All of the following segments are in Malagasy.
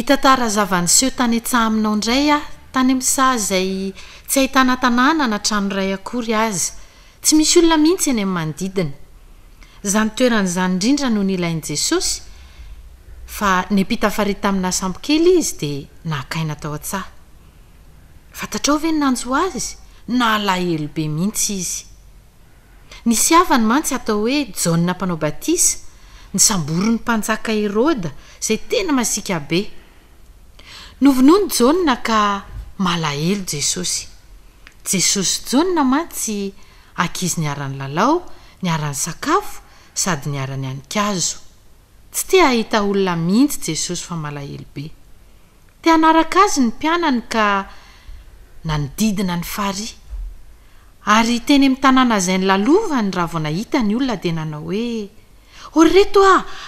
Hitantara zava-niseho tany an-tsahaminao indray tany amin'ny saha izay tsy ahitana tanàna na trano iray akory azy, tsy misy olona mihitsy eny amin'ny manodidina. Izany toeran'izany indrindra no nilain'i Jesosy, fa nepita farihy tamina sambo kely izy dia nahakaina tao an-tsaha. Fantatrao ve ny nanjo azy? Nalahelo be mihitsy izy. Nisy havany mantsy atao hoe Jaona mpanao batisa, ny samborin'ny mpanjaka Herôda izay tena masika be. Novonoiny Jaona ka malahelo Jesosy. Jesosy Jaona mantsy ankizy niarany lalao, niarany sakafo sady niarany anikazo. Tsy te ahita olona mihitsy Jesosy fa malahelo be. Te hanaraka azy ny mpianany ka nanodidina ny farihy. Ary teny amin'ny tanàna izay nilalovany raha vao nahita ny olona dia nanao hoe "Ory reto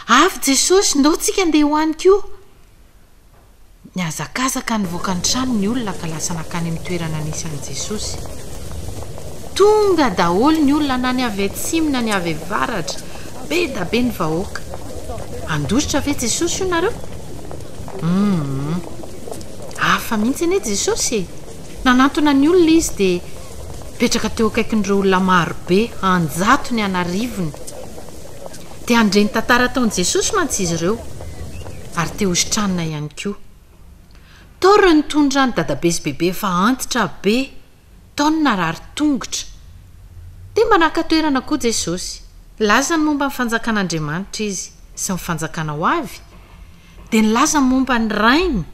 avy Jesosy, ndao tsika andeha hoany koa." Niazakazaka nivoaka ny trano ny olona ka lasa nakany amin'ny toerana nisy an'i Jesosy. Tonga daholo ny olona na ny avy atsimo na ny avy avaratra, be da be ny vahoaka. Andositra ve Jesosy io nareo? Hafa mihitsy anie Jesosy e. Nanantona ny olona izy dia petraka teo akaikin'ireo olona marobe, anjato ny anarivony. Dia andreny tantara taon'i Jesosy mantsy izy ireo, ary te hositranina ihany koa. Tao ireo nitondra ny dadabe sy bebe fa antitra be, tao ny narary tongotra. Dia mba naka-toerana koa Jesosy, laza ny momba ny fanjakan'Andriamanitra izy sy ny fanjakana ho avy, dia nilaza ny momba ny rainy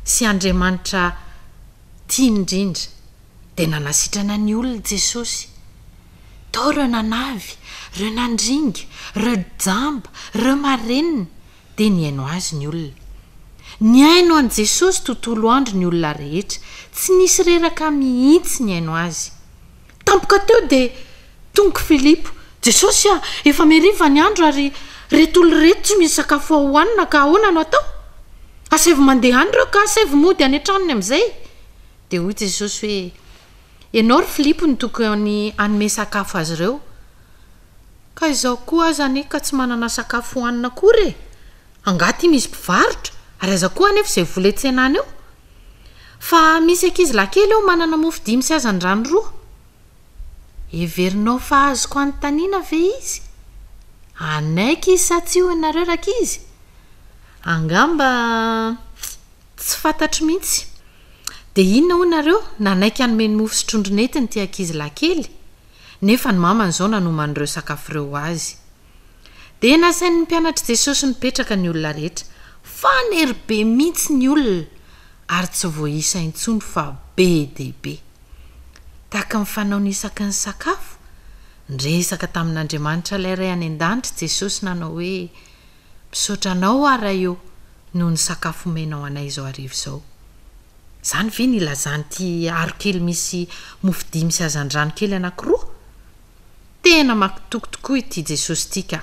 sy Andriamanitra tiany indrindra. Dia nanasitrana ny olona Jesosy. Tao ireo nanavy, ireo nandringa, ireo jamba, ireo marenina, dia niaino azy ny olona. Niaino an'i Jesosy tontolo andro ny olona rehetra, tsy nisy reraka mihitsy niaino azy. Tampoka teo dia tonga Filipo, "Jesosy efa meriva ny andro ary reto olo reto tsy misy sakafo hohanina ka ahoana no atao? Asevy mandeha any ireo ka asevy mody any an-tranony amin'izay." Dia hoy Jesosy hoe "Ianao ry Filipo ny tokony hanome sakafo azy ireo. Ka izao koa aza anie ka tsy manana sakafo hohanina akory e. Angaty misy mpivarotra, ary aza koa anefa izay vola etsena any eo. Fa misy ankizy lahy kely eo manana mofo 5 sy hazan-drano 2. Heverinao fa azoko anontaniana ve izy? Anaiky izy sa tsy ho ianareo rankizy? Angamba tsy fantatro mihitsy. Dia inona ho nareo nanaiky hanome ny mofo sy trondronetiny ty ankizy lahy kely? Nefa ny mamany izao nanoman'ireo sakafo ireo azy." Dia nasain'ny mpianatra Jesosy nipetraka ny olona rehetra. Fanery-be mihitsy ny olona, ary tsy voaisa intsony fa be dia be. Tahaka ny fanaonisaka ny sakafo, niresaka tamin'Andriamanitra ilay iray any an-danitra Jesosy nanao hoe "Misaotra anao ara eo noho ny sakafo omenao anay izao hariva izao." Izany ve nilazan'ity aro kely misy mofo 5 sy hazan-drano kely anankiroa? Tena makitoko tokoa ity Jesosy ity ka.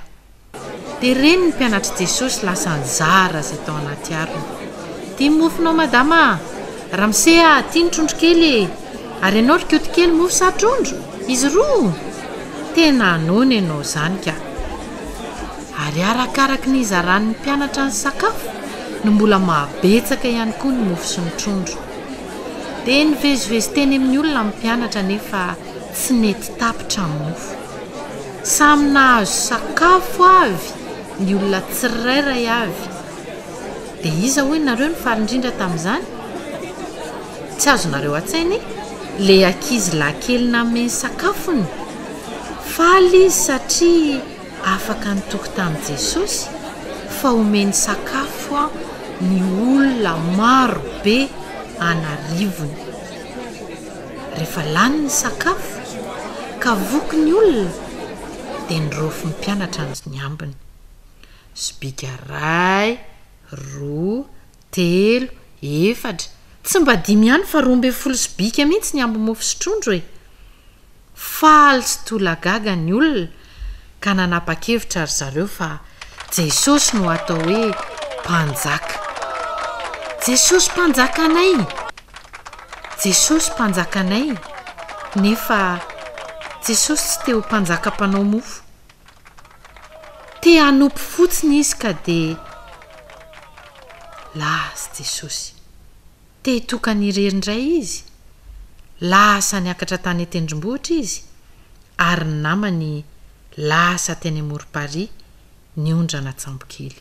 Dia reny ny mpianatra Jesosy lasa nizara izay tao anaty arony. "Tia mofonao madama? Ramose tia ny trondro kely. Ary ianao ry kioto kely mofo sa trondro? Izy roa." Tena anona ianao izany ka. Ary arakaraka ny izaran'ny mpianatra ny sakafo no mbola mahabetsaka ihany koa ny mofo sy ny trondro. Dia nivezivezy teny amin'ny olona ny mpianatra nefa tsy nety tapitra ny mofo. Samy nahazo sakafo avy ny olona tsirairay avy. Dia iza hoy nareo ny faly indrindra tamin'izany? Tsy azonareo an-tsainy le ankizy lahy kely nanome ny sakafony. Faly izy satria afaka nitoko tamin'i Jesosy fa omeny sakafo ny olona maro be anarivony. Rehefa lany ny sakafo ka voky ny olona dia nirofo ny mpianatra ny ambiny. Sobika 1, 2, 3, 4, tsy mba 5 ihany fa 12 sobika mihitsy ny amby mofo sy trondro e. Faly sy tolagaga ny olona ka nanapa-kevitra ry zareo fa Jesosy no atao hoe mpanjaka. Jesosy mpanjakanay. Jesosy mpanjakanay. Nefa Jesosy tsy te ho mpanjaka mpanao mofo. Te hanompo fotsiny izy ka dia Lasy Jesosy, te tokany irerindray izy, lasa niakatra tany etendrombohitra izy, ary ny namany lasa teny amorom-pary ny ondrana tsambokely.